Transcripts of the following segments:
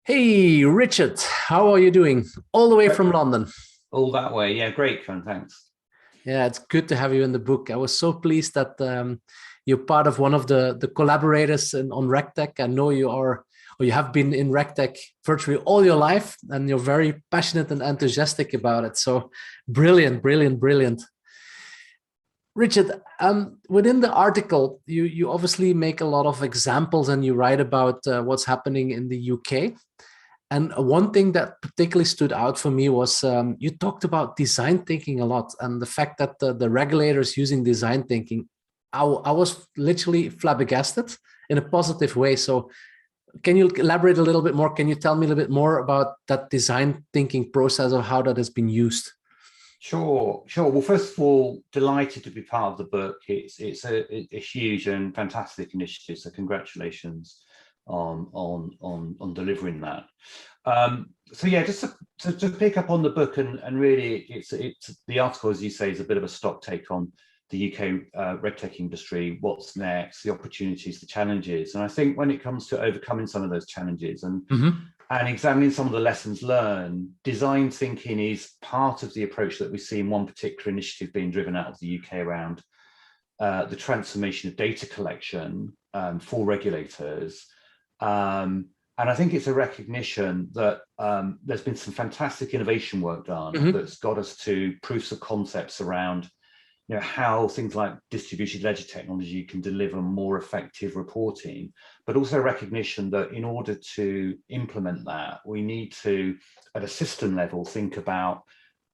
Hey, Richard, how are you doing? All the way from London. All that way. Yeah, great, Con. Thanks. Yeah, it's good to have you in the book. I was so pleased that you're part of one of the collaborators on RegTech. I know you are, or you have been in RegTech virtually all your life, and you're very passionate and enthusiastic about it. So brilliant, brilliant, brilliant. Richard, within the article, you obviously make a lot of examples and you write about what's happening in the UK. And one thing that particularly stood out for me was you talked about design thinking a lot and the fact that the regulators using design thinking. I was literally flabbergasted in a positive way. So, can you elaborate a little bit more? Can you tell me a little bit more about that design thinking process or how that has been used? Sure, sure. Well, first of all, delighted to be part of the book. It's a huge and fantastic initiative. So congratulations on delivering that. So yeah, just to pick up on the book and really it's the article, as you say, is a bit of a stock take on the UK RegTech industry, what's next, the opportunities, the challenges. And I think when it comes to overcoming some of those challenges Mm-hmm. and examining some of the lessons learned, design thinking is part of the approach that we see in one particular initiative being driven out of the UK around the transformation of data collection for regulators. And I think it's a recognition that there's been some fantastic innovation work done Mm-hmm. that's got us to proofs of concepts around how things like distributed ledger technology can deliver more effective reporting, but also recognition that in order to implement that, we need to, at a system level, think about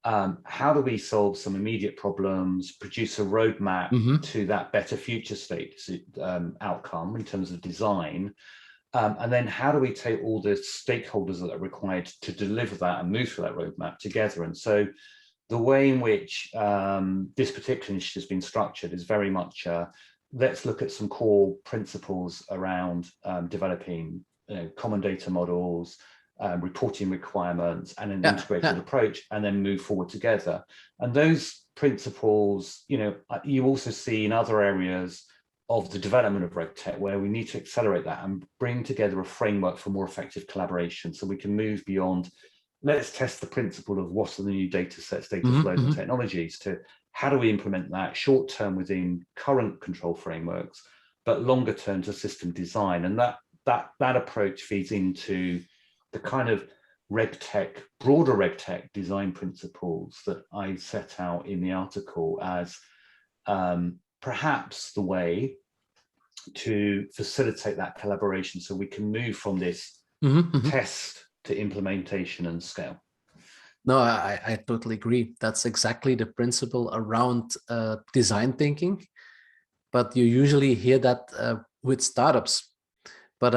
how do we solve some immediate problems, produce a roadmap Mm-hmm. to that better future state outcome in terms of design, and then how do we take all the stakeholders that are required to deliver that and move through that roadmap together. And so the way in which this particular initiative has been structured is very much let's look at some core principles around developing common data models, reporting requirements, and an Yeah, integrated yeah. approach, and then move forward together. And those principles, you also see in other areas of the development of RegTech, where we need to accelerate that and bring together a framework for more effective collaboration so we can move beyond let's test the principle of what are the new data sets, data Mm-hmm. flows, and Mm-hmm. technologies to how do we implement that short term within current control frameworks, but longer term to system design. And that approach feeds into the kind of RegTech, broader RegTech design principles that I set out in the article as perhaps the way to facilitate that collaboration so we can move from this Mm-hmm. Mm-hmm. test to implementation and scale. No, I totally agree. That's exactly the principle around design thinking. But you usually hear that with startups. But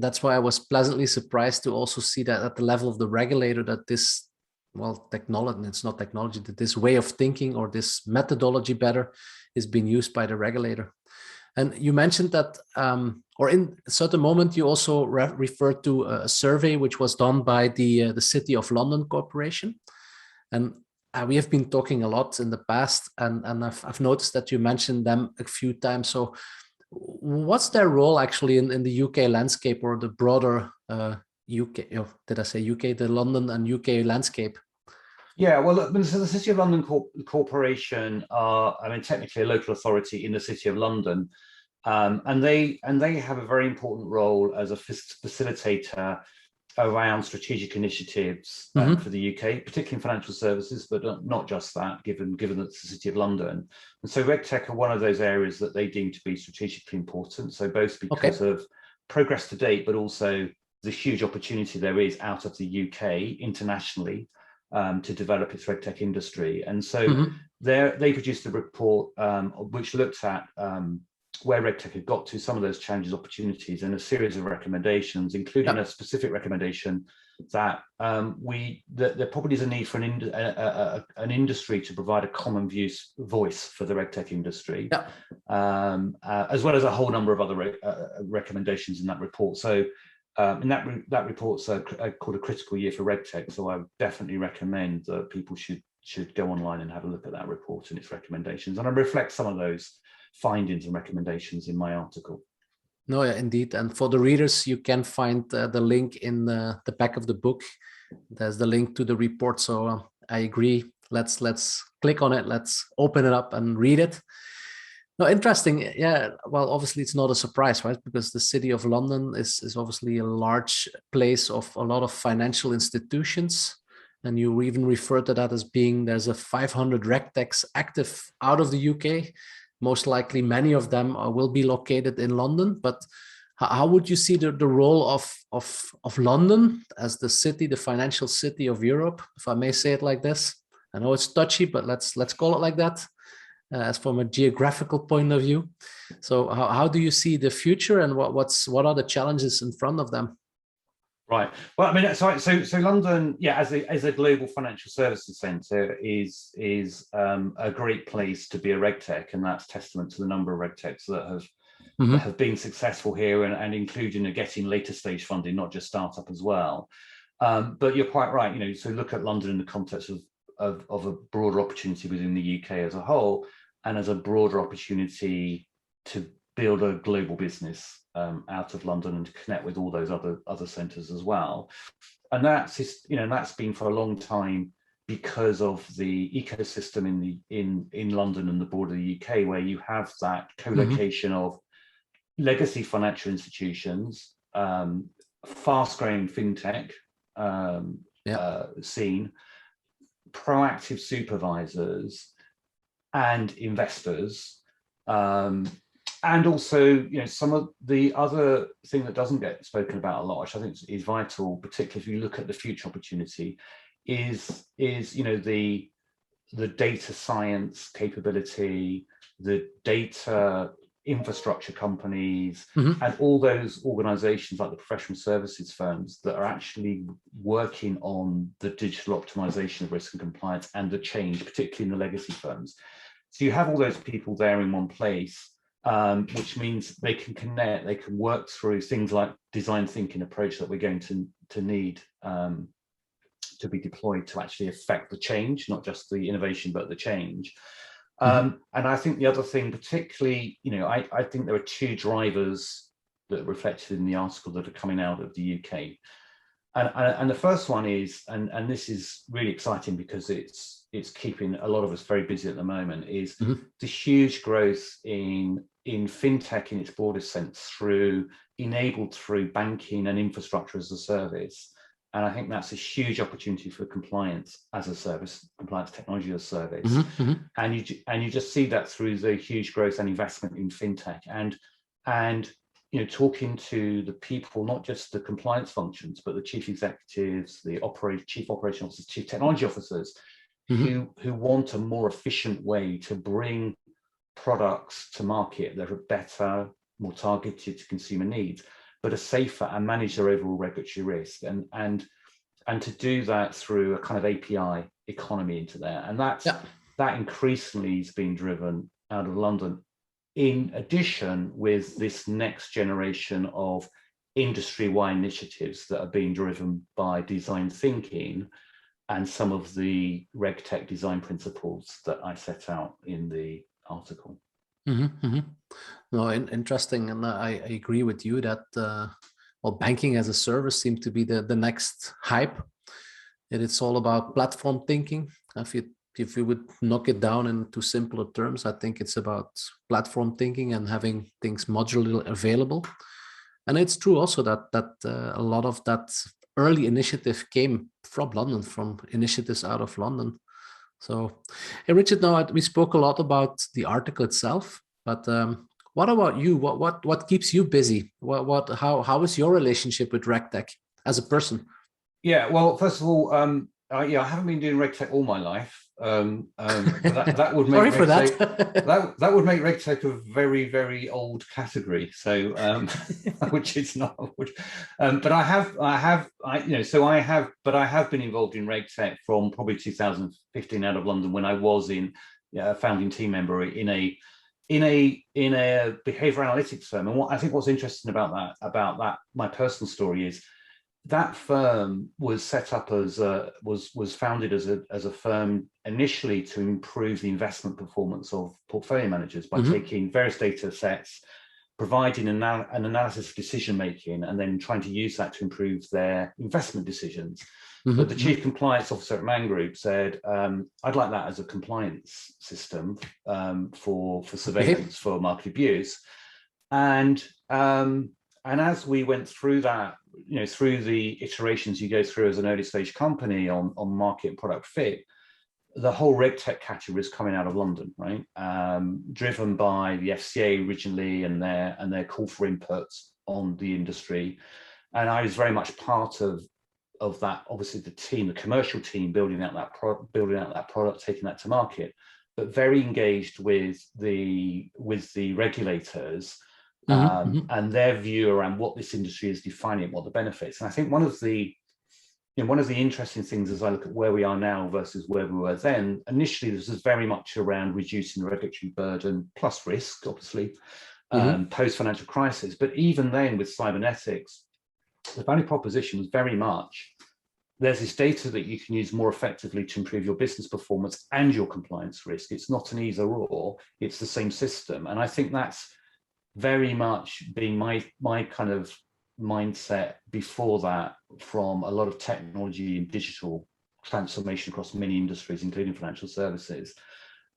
that's why I was pleasantly surprised to also see that at the level of the regulator that this, well, technology, it's not technology, that this way of thinking or this methodology better is being used by the regulator. And you mentioned that, or in a certain moment, you also referred to a survey which was done by the City of London Corporation. And we have been talking a lot in the past, and I've noticed that you mentioned them a few times. So, what's their role actually in the UK landscape or the broader UK? Oh, did I say UK? The London and UK landscape. Yeah, well, so the City of London Corporation are, I mean, technically a local authority in the City of London, and they have a very important role as a facilitator around strategic initiatives for Mm-hmm. the UK, particularly in financial services, but not just that, given that it's the City of London. And so RegTech are one of those areas that they deem to be strategically important. So both because Okay. of progress to date, but also the huge opportunity there is out of the UK internationally to develop its RegTech industry. And so Mm-hmm. they produced a report which looked at where RegTech had got to, some of those challenges, opportunities, and a series of recommendations, including Yeah. a specific recommendation that there probably is a need for an industry to provide a common voice for the RegTech industry, Yeah. as well as a whole number of other recommendations in that report. So and that report's called a critical year for RegTech. So I would definitely recommend that people should go online and have a look at that report and its recommendations. And I reflect some of those findings and recommendations in my article. No, yeah, indeed. And for the readers, you can find the link in the back of the book. There's the link to the report. So I agree. Let's click on it. Let's open it up and read it. No, interesting. Yeah. Well, obviously it's not a surprise, right? Because the city of London is obviously a large place of a lot of financial institutions. And you even refer to that as being there's a 500 RegTechs active out of the UK. Most likely, many of them will be located in London. But how would you see the role of London as the city, the financial city of Europe, if I may say it like this? I know it's touchy, but let's call it like that, as from a geographical point of view. So how do you see the future, and what are the challenges in front of them? Right. Well, I mean, so London, yeah, as a global financial services centre, is a great place to be a RegTech, and that's testament to the number of RegTechs that have been successful here, and including getting later stage funding, not just startup as well. But you're quite right. So look at London in the context of a broader opportunity within the UK as a whole, and as a broader opportunity to build a global business out of London and to connect with all those other centres as well. And that's been for a long time because of the ecosystem in London and the border of the UK, where you have that co-location of legacy financial institutions, fast-growing fintech scene, proactive supervisors and investors, and also some of the other thing that doesn't get spoken about a lot, which I think is vital, particularly if you look at the future opportunity, is the data science capability, the data infrastructure companies, and all those organizations like the professional services firms that are actually working on the digital optimization of risk and compliance and the change, particularly in the legacy firms. So you have all those people there in one place, which means they can connect, they can work through things like design thinking approach that we're going to need to be deployed to actually affect the change, not just the innovation, but the change. And I think the other thing, particularly, I think there are two drivers that are reflected in the article that are coming out of the UK. And the first one is, and this is really exciting because it's keeping a lot of us very busy at the moment, is the huge growth in fintech in its broadest sense, enabled through banking and infrastructure as a service. And I think that's a huge opportunity for compliance as a service, compliance technology as a service. And you just see that through the huge growth and investment in fintech, and talking to the people, not just the compliance functions, but the chief executives, the chief operating officers, chief technology officers, who want a more efficient way to bring products to market that are better, more targeted to consumer needs, but are safer and manage their overall regulatory risk, and to do that through a kind of API economy into there. And that increasingly is being driven out of London, in addition with this next generation of industry-wide initiatives that are being driven by design thinking and some of the RegTech design principles that I set out in the article. No, interesting, and I agree with you that banking as a service seems to be the next hype. It's all about platform thinking. If you would knock it down into simpler terms, I think it's about platform thinking and having things modularly available. And it's true also that a lot of that early initiative came from London, from initiatives out of London. So, hey, Richard, now we spoke a lot about the article itself, but what about you? What keeps you busy? How is your relationship with RegTech as a person? Yeah, well, first of all, I haven't been doing RegTech all my life. That would make Sorry for that. that would make RegTech a very, very old category. So, which it's not. But I have been involved in RegTech from probably 2015 out of London, when I was a founding team member in a behavior analytics firm. And what's interesting about that, my personal story is, that firm was set up was founded as a firm initially to improve the investment performance of portfolio managers by taking various data sets, providing an analysis of decision making and then trying to use that to improve their investment decisions. But the chief compliance officer at Man Group said, I'd like that as a compliance system for surveillance, for market abuse. And as we went through that, through the iterations you go through as an early stage company on market and product fit, the whole RegTech category is coming out of London, right? Driven by the FCA originally and their call for inputs on the industry. And I was very much part of that, obviously the team, the commercial team, building out that product, taking that to market, but very engaged with the regulators and their view around what this industry is defining, what the benefits. And I think one of the interesting things as I look at where we are now versus where we were then, initially this was very much around reducing the regulatory burden plus risk, obviously, post-financial crisis. But even then with cybernetics, the value proposition was very much, there's this data that you can use more effectively to improve your business performance and your compliance risk. It's not an either or, it's the same system. And I think that's very much been my kind of mindset before that, from a lot of technology and digital transformation across many industries, including financial services.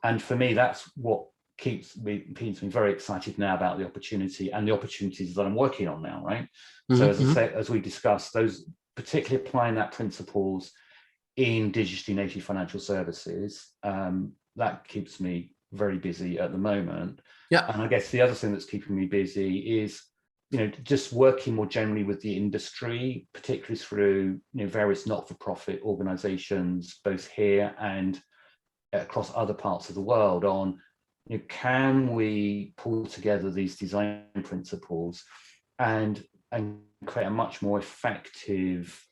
And for me, that's what keeps me very excited now about the opportunity and the opportunities that I'm working on now, right? So as I say, as we discussed, those particularly applying that principles in digitally native financial services, that keeps me very busy at the moment. Yeah. And I guess the other thing that's keeping me busy is, just working more generally with the industry, particularly through various not-for-profit organizations, both here and across other parts of the world, on can we pull together these design principles and create a much more effective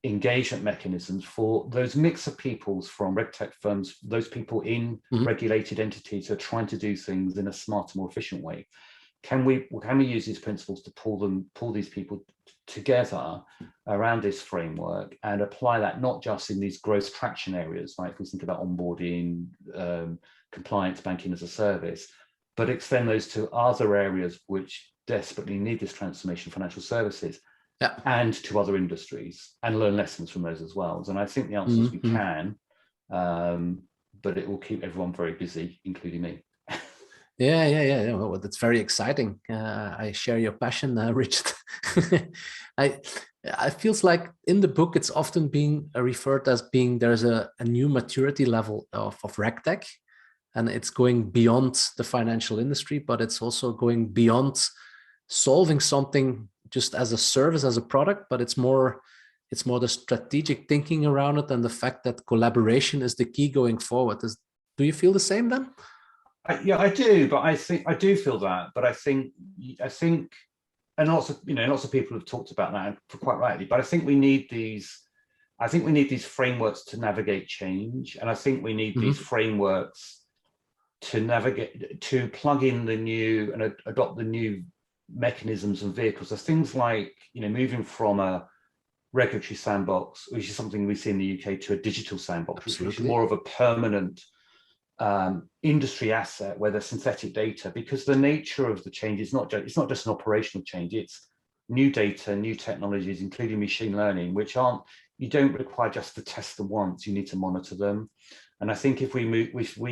engagement mechanisms for those mix of peoples from RegTech firms, those people in regulated entities who are trying to do things in a smarter, more efficient way. Can we use these principles to pull these people together around this framework and apply that not just in these growth traction areas, like if we think about onboarding, compliance, banking as a service, but extend those to other areas which desperately need this transformation, financial services, and to other industries, and learn lessons from those as well. And I think the answer is we can, but it will keep everyone very busy, including me. Yeah. Well, that's very exciting. I share your passion, Richard. I feels like in the book it's often being referred as being there's a new maturity level of RegTech, and it's going beyond the financial industry, but it's also going beyond solving something just as a service, as a product, but it's more the strategic thinking around it and the fact that collaboration is the key going forward. Do you feel the same then? Yeah, I do, but I think I do feel that, but I think, and lots of people have talked about that for quite rightly. But I think we need these. I think we need these frameworks to navigate change, and I think we need these frameworks to plug in the new and adopt the new mechanisms and vehicles. So things like moving from a regulatory sandbox, which is something we see in the UK, to a digital sandbox, which is more of a permanent industry asset where there's synthetic data, because the nature of the change is it's not just an operational change, it's new data, new technologies, including machine learning, which you don't require just to test them once, you need to monitor them. And I think if we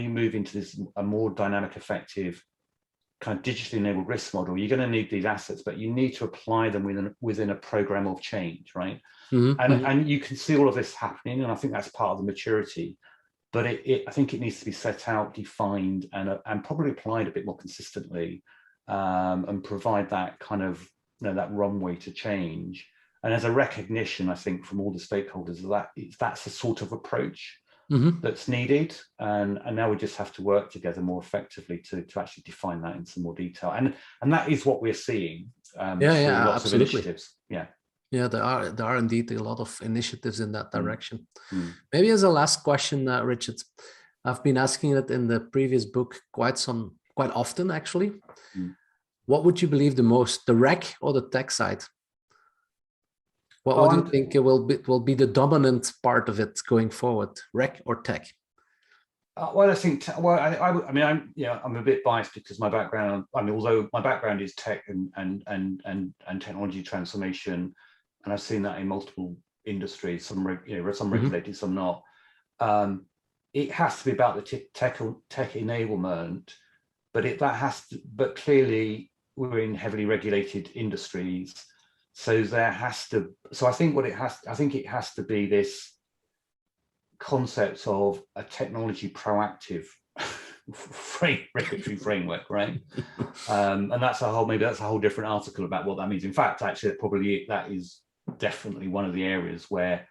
move into this a more dynamic, effective kind of digitally enabled risk model, you're going to need these assets, but you need to apply them within a program of change, right? And you can see all of this happening, and I think that's part of the maturity. But I think it needs to be set out, defined, and probably applied a bit more consistently, and provide that kind of that runway to change. And as a recognition, I think, from all the stakeholders, that's the sort of approach that's needed. And now we just have to work together more effectively to actually define that in some more detail. And that is what we're seeing. Lots of initiatives. Yeah, there are indeed a lot of initiatives in that direction. Maybe as a last question, Richard, I've been asking it in the previous book quite often, actually. What would you believe the most, the reg or the tech side? What would you think will be the dominant part of it going forward, reg or tech? Well, I think, well, I mean, I'm a bit biased because my background, I mean, although my background is tech and technology transformation, and I've seen that in multiple industries, some regulated, some not. It has to be about the tech enablement, but clearly we're in heavily regulated industries, so I think it has to be this concept of a technology proactive regulatory framework, right? And maybe that's a whole different article about what that means. In fact, actually, that is definitely one of the areas where,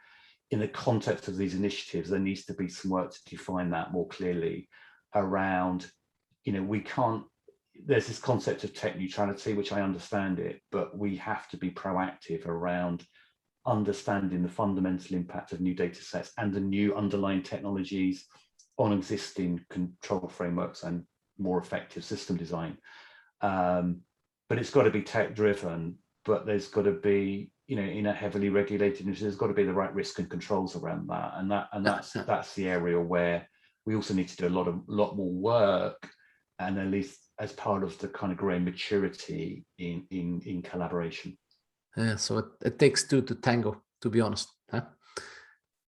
in the context of these initiatives, there needs to be some work to define that more clearly around, there's this concept of tech neutrality, which I understand it, but we have to be proactive around understanding the fundamental impact of new data sets and the new underlying technologies on existing control frameworks and more effective system design. But it's got to be tech driven, but there's got to be, in a heavily regulated industry, there's got to be the right risk and controls around that. And that's the area where we also need to do a lot more work, and at least as part of the kind of growing maturity in collaboration. Yeah, so it takes two to tango, to be honest. Huh?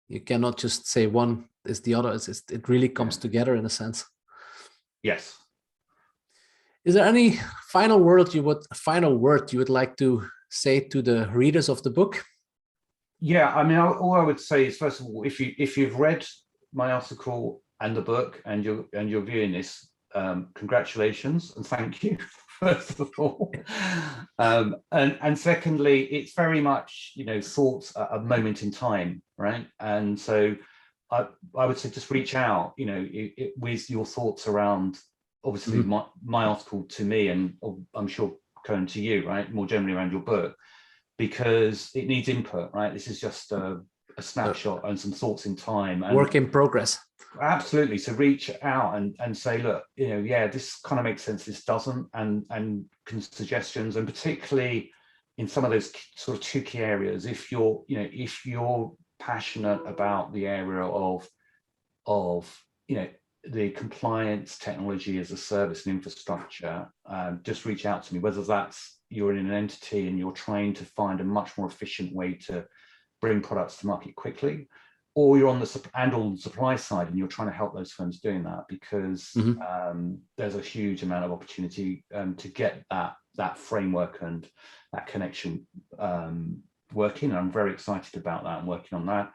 You cannot just say one is the other. It really comes together in a sense. Yes. Is there any final word you would like to say to the readers of the book? Yeah, I mean, all I would say is, first of all, if you've read my article and the book and you're viewing this, congratulations and thank you. First of all, and secondly, it's very much thoughts at a moment in time, right? And so I would say just reach out, with your thoughts around, obviously, my article to me, and I'm sure Cohen to you, right? More generally around your book, because it needs input, right? This is just a snapshot and some thoughts in time. And work in progress. Absolutely. So reach out and say, look, this kind of makes sense, this doesn't, and suggestions, and particularly in some of those sort of two key areas, if you're passionate about the area of the compliance, technology as a service and infrastructure, just reach out to me, whether that's you're in an entity and you're trying to find a much more efficient way to bring products to market quickly, or you're on the supply side and you're trying to help those firms doing that, because there's a huge amount of opportunity to get that framework and that connection working. And I'm very excited about that and working on that.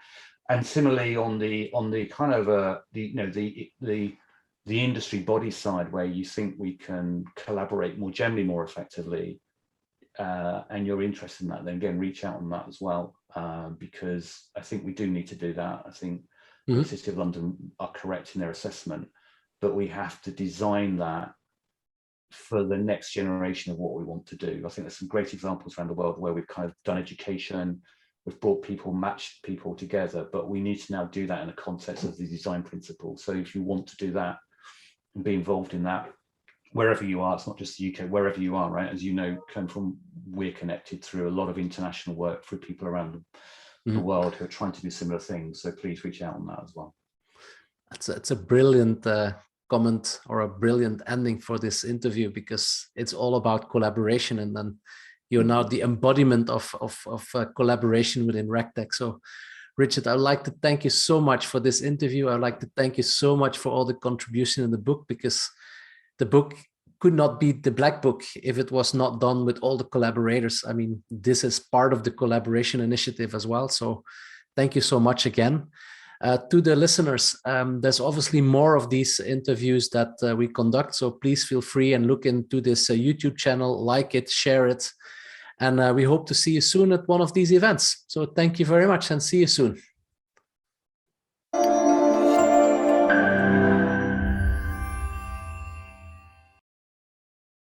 And similarly, on the kind of the industry body side, where you think we can collaborate more generally, more effectively, and you're interested in that, then again, reach out on that as well, because I think we do need to do that. I think the City of London are correct in their assessment, but we have to design that for the next generation of what we want to do. I think there's some great examples around the world where we've kind of done education, we've brought people, matched people together, but we need to now do that in the context of the design principles. So if you want to do that and be involved in that, wherever you are, it's not just the UK, wherever you are, right? As you know, we're connected through a lot of international work through people around the world who are trying to do similar things. So please reach out on that as well. It's a brilliant comment, or a brilliant ending for this interview, because it's all about collaboration, and then you're now the embodiment of collaboration within RegTech. So Richard, I'd like to thank you so much for this interview. I'd like to thank you so much for all the contribution in the book, because the book could not be the Black Book if it was not done with all the collaborators. I mean, this is part of the collaboration initiative as well. So thank you so much again. To the listeners, there's obviously more of these interviews that we conduct. So please feel free and look into this YouTube channel, like it, share it. And we hope to see you soon at one of these events. So thank you very much and see you soon.